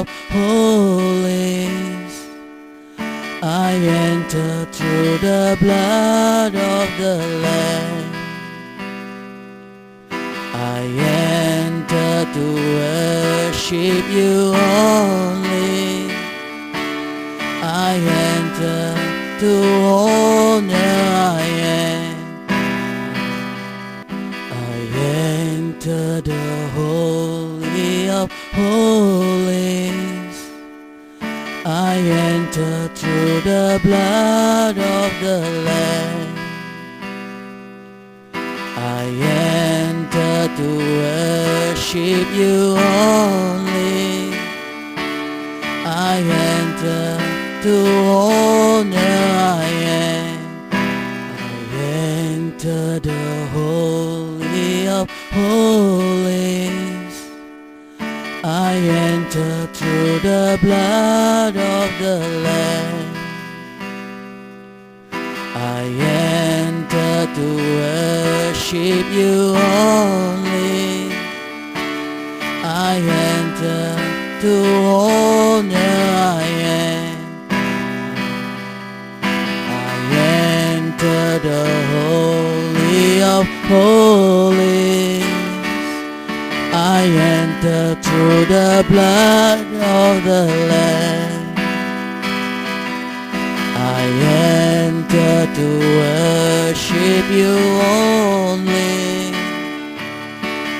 of holies. I enter through the blood of the Lamb. I enter to worship you only. I enter to honor. I enter the holy of holies. I enter through the blood of the Lamb. I enter to worship you only. I enter to honor. I enter the holy of holies. I enter through the blood of the Lamb. I enter to worship you only. I enter to honor. I enter the holy of holies. I enter through the blood of the Lamb. I enter to worship you only.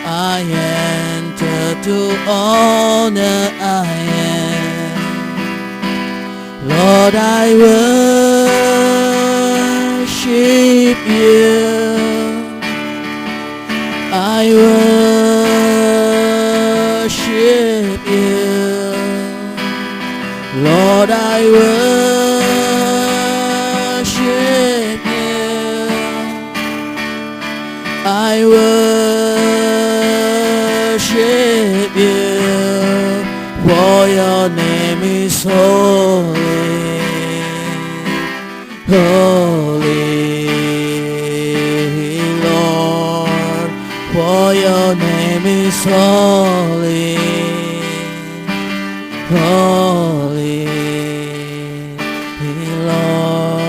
I enter to honor. Lord, I worship you. I worship you. Lord, I worship you. I worship you. For your name is holy, holy, Lord. For your name is holy, holy, Lord.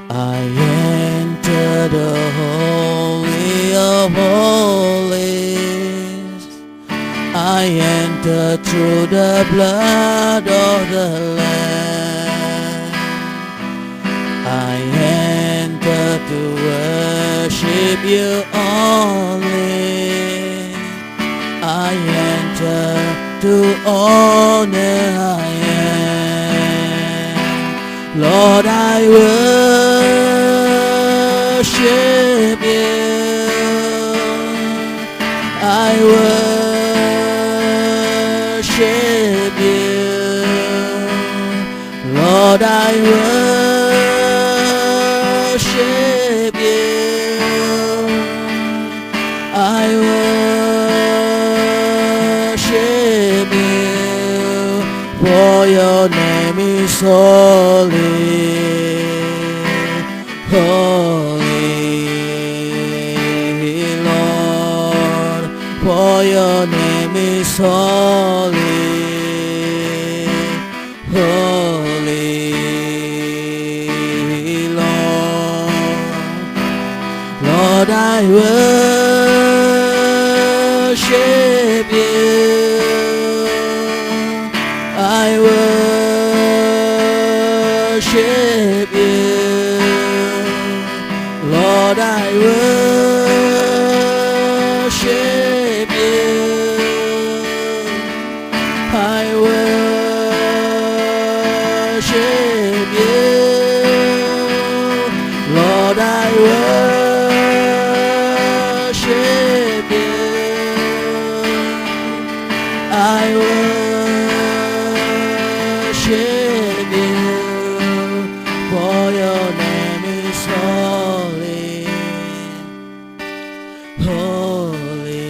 I enter the holy of holies. I enter through the blood of the Lamb. I enter to worship you only. I enter to honor. Lord, I worship you. I worship you. Lord, I worship you. I worship you. For your name is holy, holy, Lord. For your name is holy, holy, Lord. Lord, I worship you. I worship you. Lord, I worship you. I worship you. Lord, I worship you. I worship you. For your name is holy, holy,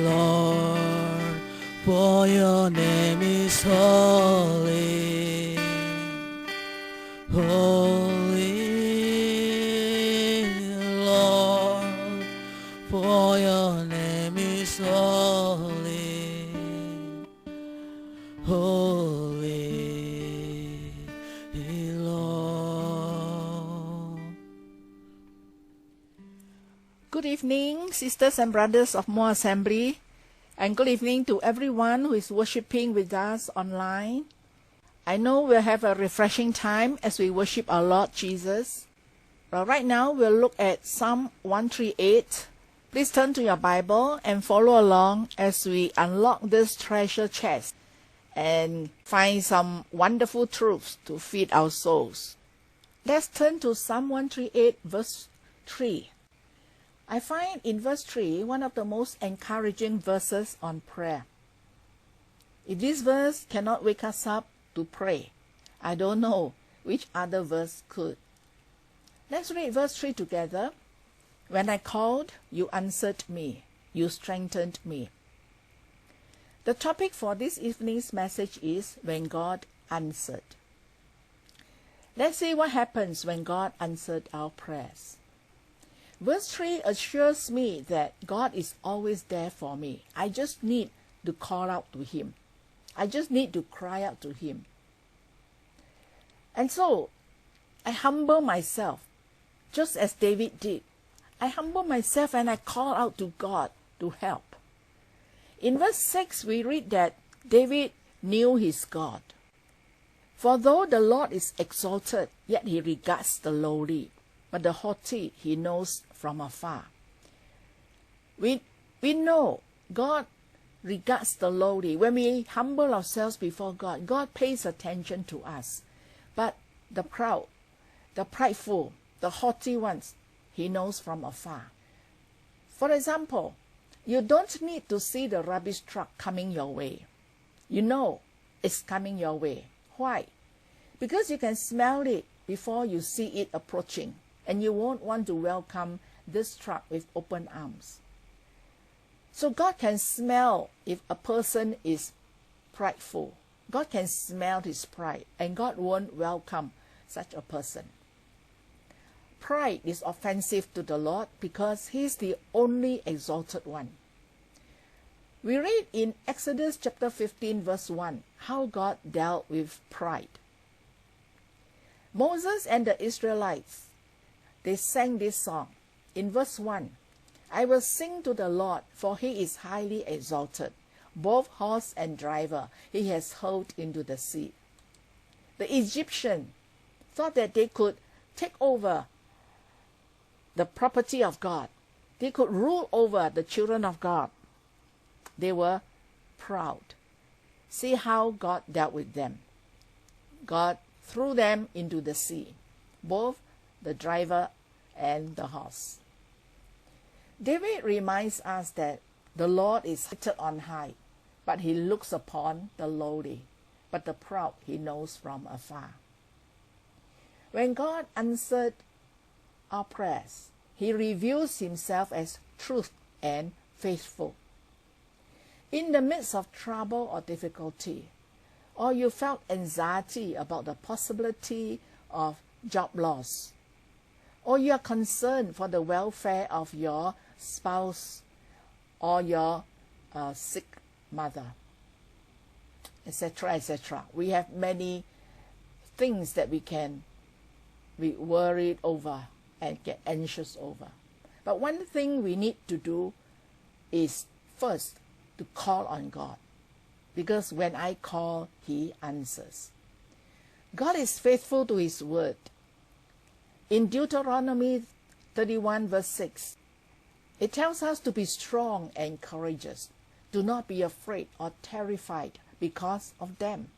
Lord. For your name is holy, holy, Lord. Good evening, sisters and brothers of More Assembly, and good evening to everyone who is worshiping with us online. I know we'll have a refreshing time as we worship our Lord Jesus. Well, right now, we'll look at Psalm 138. Please turn to your Bible and follow along as we unlock this treasure chest and find some wonderful truths to feed our souls. Let's turn to Psalm 138, verse 3. I find in verse 3 one of the most encouraging verses on prayer. If this verse cannot wake us up to pray, I don't know which other verse could. Let's read verse 3 together. When I called, you answered me. You strengthened me. The topic for this evening's message is when God answered. Let's see what happens when God answered our prayers. Verse 3 assures me that God is always there for me. I just need to call out to Him. I just need to cry out to Him. And so, I humble myself, just as David did. I humble myself and I call out to God to help. In verse 6, we read that David knew his God. For though the Lord is exalted, yet He regards the lowly, but the haughty He knows from afar. We know God regards the lowly. When we humble ourselves before God, God pays attention to us. But the proud, the prideful, the haughty ones, He knows from afar. For example, you don't need to see the rubbish truck coming your way. You know it's coming your way. Why? Because you can smell it before you see it approaching, and you won't want to welcome this truck with open arms. So God can smell if a person is prideful. God can smell his pride, and God won't welcome such a person. Pride is offensive to the Lord because He is the only exalted one. We read in Exodus chapter 15 verse 1 how God dealt with pride. Moses and the Israelites, they sang this song. In verse 1, I will sing to the Lord, for He is highly exalted. Both horse and driver He has hurled into the sea. The Egyptians thought that they could take over the property of God. They could rule over the children of God. They were proud. See how God dealt with them. God threw them into the sea, both the driver and the horse. David reminds us that the Lord is seated on high, but He looks upon the lowly, but the proud He knows from afar. When God answered our prayers, He reveals Himself as truth and faithful. In the midst of trouble or difficulty, or you felt anxiety about the possibility of job loss, or you are concerned for the welfare of your spouse or your sick mother, etc., etc. We have many things that we can be worried over and get anxious over. But one thing we need to do is first to call on God, because when I call, He answers. God is faithful to His word. In Deuteronomy 31 verse 6, it tells us to be strong and courageous. Do not be afraid or terrified because of them.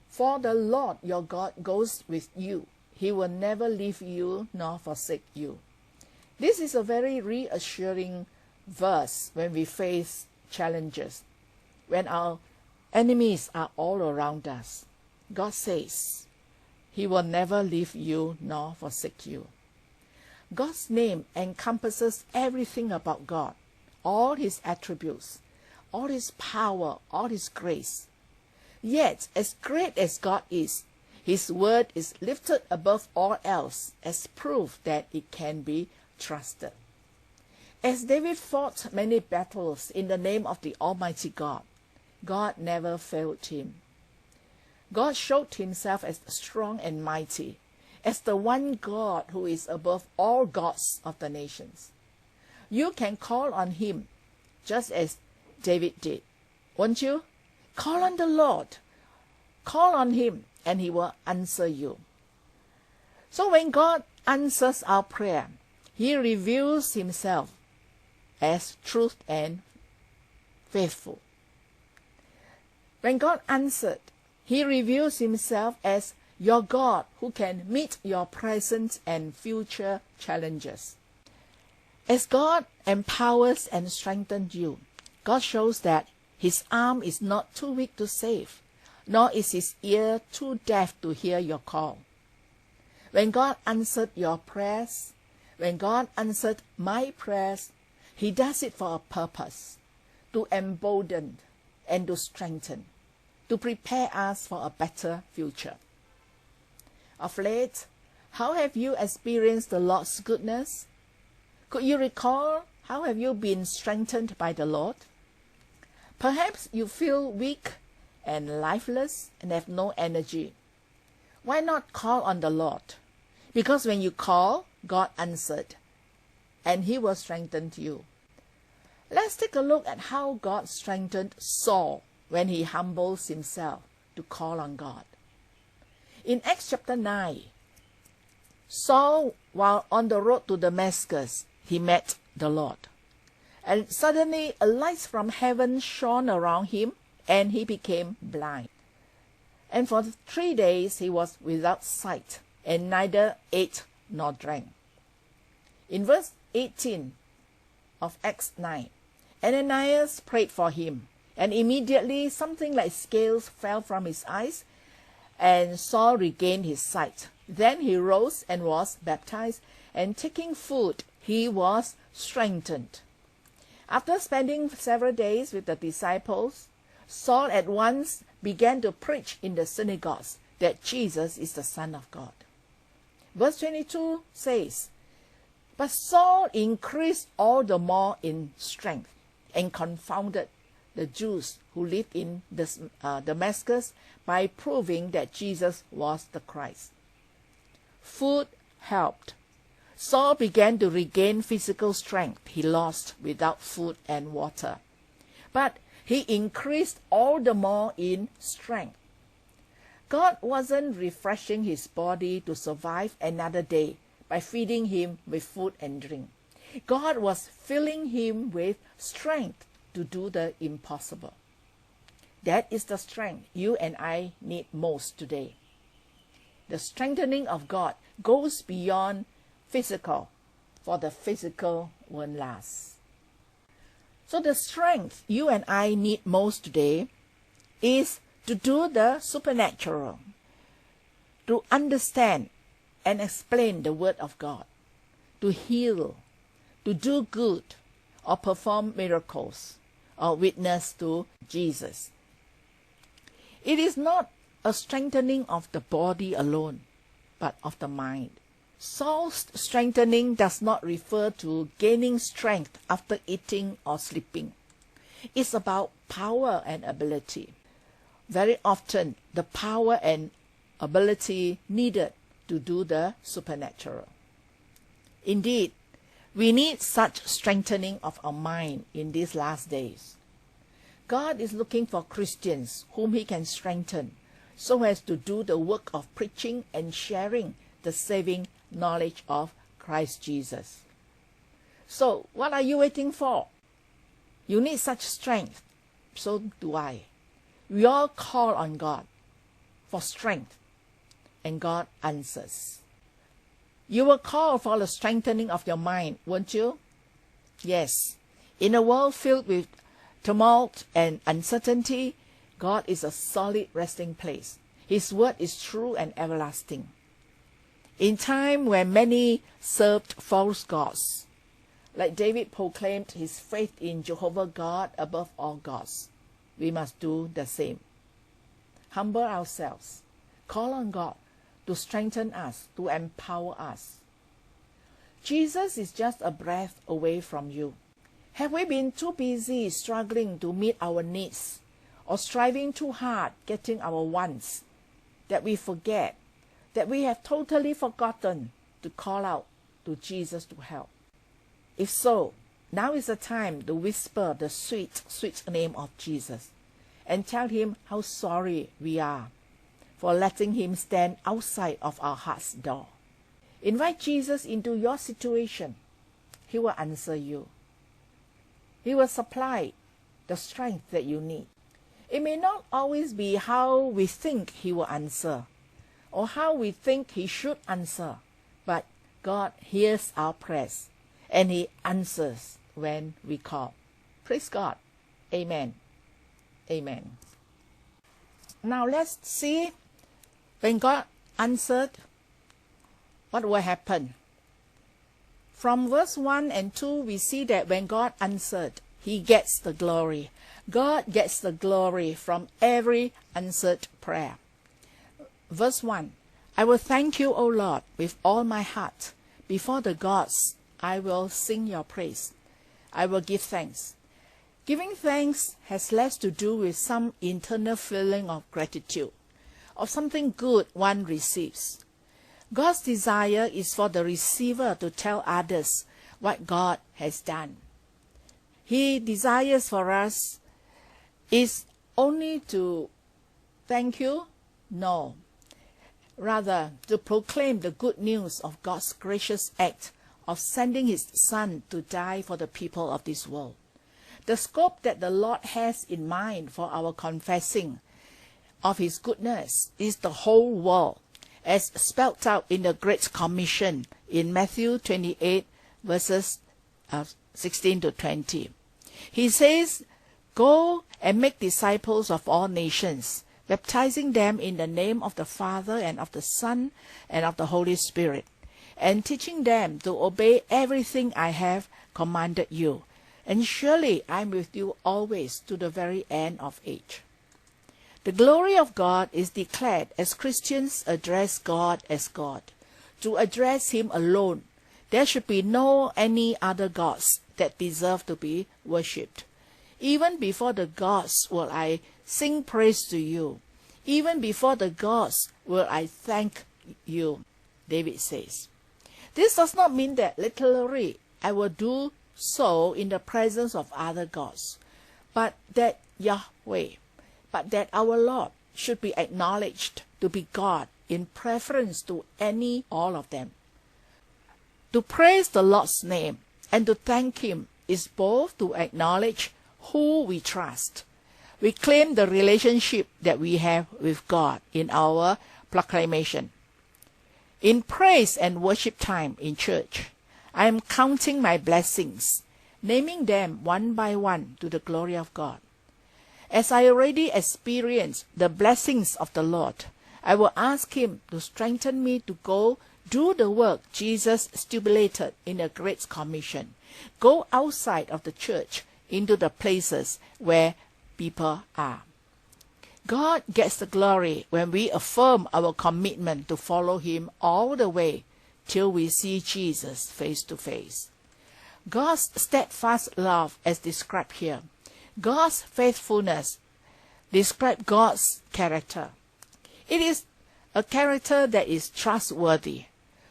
For the Lord your God goes with you. He will never leave you nor forsake you. This is a very reassuring verse when we face challenges, when our enemies are all around us. God says He will never leave you nor forsake you. God's name encompasses everything about God, all His attributes, all His power, all His grace. Yet, as great as God is, His word is lifted above all else as proof that it can be trusted. As David fought many battles in the name of the Almighty God, God never failed him. God showed Himself as strong and mighty, as the one God who is above all gods of the nations. You can call on him just as David did, won't you? Call on the Lord. Call on him and he will answer you. So when God answers our prayer, he reveals himself as truth and faithful. When God answered, he reveals himself as your God who can meet your present and future challenges. As God empowers and strengthens you, God shows that his arm is not too weak to save, nor is his ear too deaf to hear your call. When God answered your prayers, when God answered my prayers, he does it for a purpose, to embolden and to strengthen, to prepare us for a better future. Of late, how have you experienced the Lord's goodness? Could you recall how have you been strengthened by the Lord? Perhaps you feel weak and lifeless and have no energy. Why not call on the Lord? Because when you call, God answered, and he will strengthen you. Let's take a look at how God strengthened Saul when he humbles himself to call on God. In Acts chapter 9, Saul, while on the road to Damascus, he met the Lord. And suddenly a light from heaven shone around him, and he became blind. And for 3 days he was without sight, and neither ate nor drank. In verse 18 of Acts 9, Ananias prayed for him, and immediately something like scales fell from his eyes, and Saul regained his sight. Then he rose and was baptized, and taking food, he was strengthened. After spending several days with the disciples, Saul at once began to preach in the synagogues that Jesus is the Son of God. Verse 22 says, But Saul increased all the more in strength and confounded the Jews who lived in Damascus by proving that Jesus was the Christ. Food helped. Saul began to regain physical strength he lost without food and water. But he increased all the more in strength. God wasn't refreshing his body to survive another day by feeding him with food and drink. God was filling him with strength to do the impossible. That is the strength you and I need most today. The strengthening of God goes beyond physical, for the physical won't last. So the strength you and I need most today is to do the supernatural, to understand and explain the Word of God, to heal, to do good, or perform miracles, or witness to Jesus. It is not a strengthening of the body alone, but of the mind. Saul's strengthening does not refer to gaining strength after eating or sleeping. It's about power and ability. Very often, the power and ability needed to do the supernatural. Indeed, we need such strengthening of our mind in these last days. God is looking for Christians whom he can strengthen so as to do the work of preaching and sharing the saving knowledge of Christ Jesus. So, what are you waiting for? You need such strength. So do I. We all call on God for strength, and God answers. You will call for the strengthening of your mind, won't you? Yes. In a world filled with tumult and uncertainty, God is a solid resting place. His word is true and everlasting. In time when many served false gods, like David proclaimed his faith in Jehovah God above all gods, we must do the same. Humble ourselves, call on God to strengthen us, to empower us. Jesus is just a breath away from you. Have we been too busy struggling to meet our needs, or striving too hard getting our wants, that we forget that we have totally forgotten to call out to Jesus to help? If so, now is the time to whisper the sweet, sweet name of Jesus and tell him how sorry we are for letting him stand outside of our heart's door. Invite Jesus into your situation. He will answer you. He will supply the strength that you need. It may not always be how we think he will answer or how we think he should answer, but God hears our prayers and he answers when we call. Praise God. Amen. Amen. Now let's see, when God answered, what will happen? From verse 1 and 2, we see that when God answered, he gets the glory. God gets the glory from every answered prayer. Verse 1, I will thank you, O Lord, with all my heart. Before the gods, I will sing your praise. I will give thanks. Giving thanks has less to do with some internal feeling of gratitude, of something good one receives. God's desire is for the receiver to tell others what God has done. He desires for us is only to thank you? No. Rather, to proclaim the good news of God's gracious act of sending his Son to die for the people of this world. The scope that the Lord has in mind for our confessing of his goodness is the whole world, as spelled out in the Great Commission in Matthew 28, verses 16 to 20. He says, go and make disciples of all nations, baptizing them in the name of the Father and of the Son and of the Holy Spirit, and teaching them to obey everything I have commanded you. And surely I am with you always to the very end of age. The glory of God is declared as Christians address God as God. To address him alone, there should be no any other gods that deserve to be worshipped. Even before the gods will I sing praise to you. Even before the gods will I thank you, David says. This does not mean that literally I will do so in the presence of other gods, but that our Lord should be acknowledged to be God in preference to all of them. To praise the Lord's name and to thank him is both to acknowledge who we trust. We claim the relationship that we have with God in our proclamation. In praise and worship time in church, I am counting my blessings, naming them one by one to the glory of God. As I already experienced the blessings of the Lord, I will ask him to strengthen me to go do the work Jesus stipulated in the Great Commission. Go outside of the church into the places where people are. God gets the glory when we affirm our commitment to follow him all the way till we see Jesus face to face. God's steadfast love as described here. God's faithfulness describe God's character. It is a character that is trustworthy,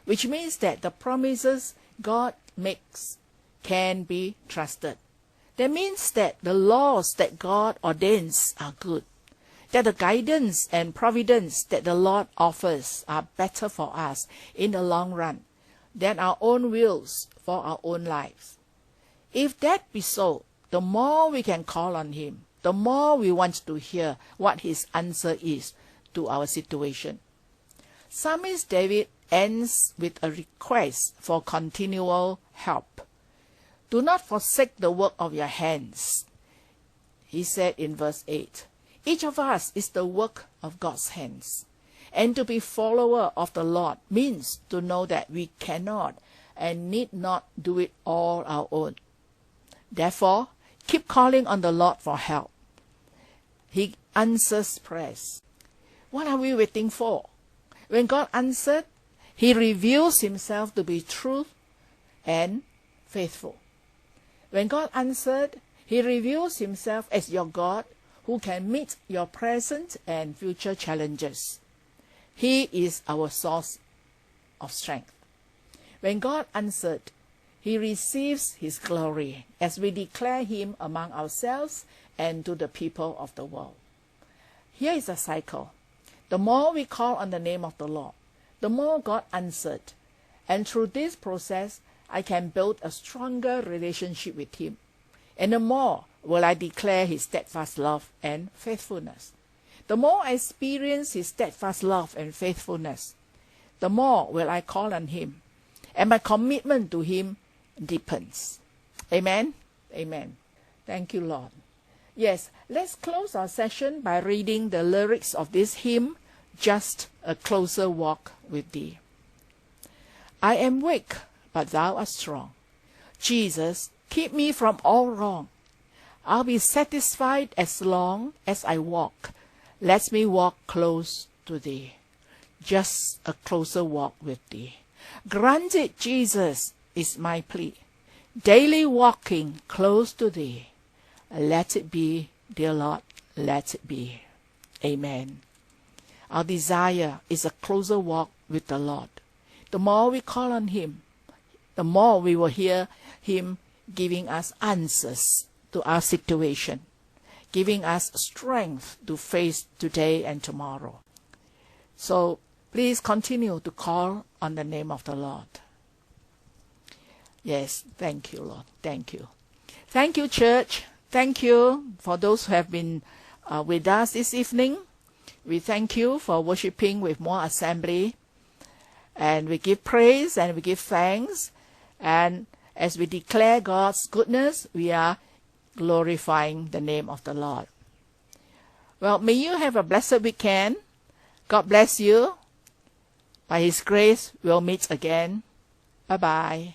which means that the promises God makes can be trusted. That means that the laws that God ordains are good, that the guidance and providence that the Lord offers are better for us in the long run than our own wills for our own lives. If that be so, the more we can call on him, the more we want to hear what his answer is to our situation. Psalmist David ends with a request for continual help. Do not forsake the work of your hands. He said in verse 8, each of us is the work of God's hands. And to be follower of the Lord means to know that we cannot and need not do it all our own. Therefore, keep calling on the Lord for help. He answers prayers. What are we waiting for? When God answered, he reveals himself to be true and faithful. When God answered, he reveals himself as your God who can meet your present and future challenges. He is our source of strength. When God answered, He receives His glory as we declare Him among ourselves and to the people of the world. Here is a cycle. The more we call on the name of the Lord, the more God answered. And through this process, I can build a stronger relationship with Him. And the more will I declare His steadfast love and faithfulness. The more I experience His steadfast love and faithfulness, the more will I call on Him. And my commitment to Him deepens. Amen? Amen. Thank you, Lord. Yes, let's close our session by reading the lyrics of this hymn, Just a Closer Walk with Thee. I am weak, but Thou art strong. Jesus, keep me from all wrong. I'll be satisfied as long as I walk. Let me walk close to Thee. Just a closer walk with Thee. Grant it, Jesus, is my plea. Daily walking close to Thee. Let it be, dear Lord, let it be. Amen. Our desire is a closer walk with the Lord. The more we call on Him, the more we will hear Him giving us answers to our situation, giving us strength to face today and tomorrow. So please continue to call on the name of the Lord. Yes, thank you, Lord. Thank you. Thank you, church. Thank you for those who have been with us this evening. We thank you for worshiping with more assembly. And we give praise and we give thanks. And as we declare God's goodness, we are glorifying the name of the Lord. Well, may you have a blessed weekend. God bless you. By His grace, we'll meet again. Bye-bye.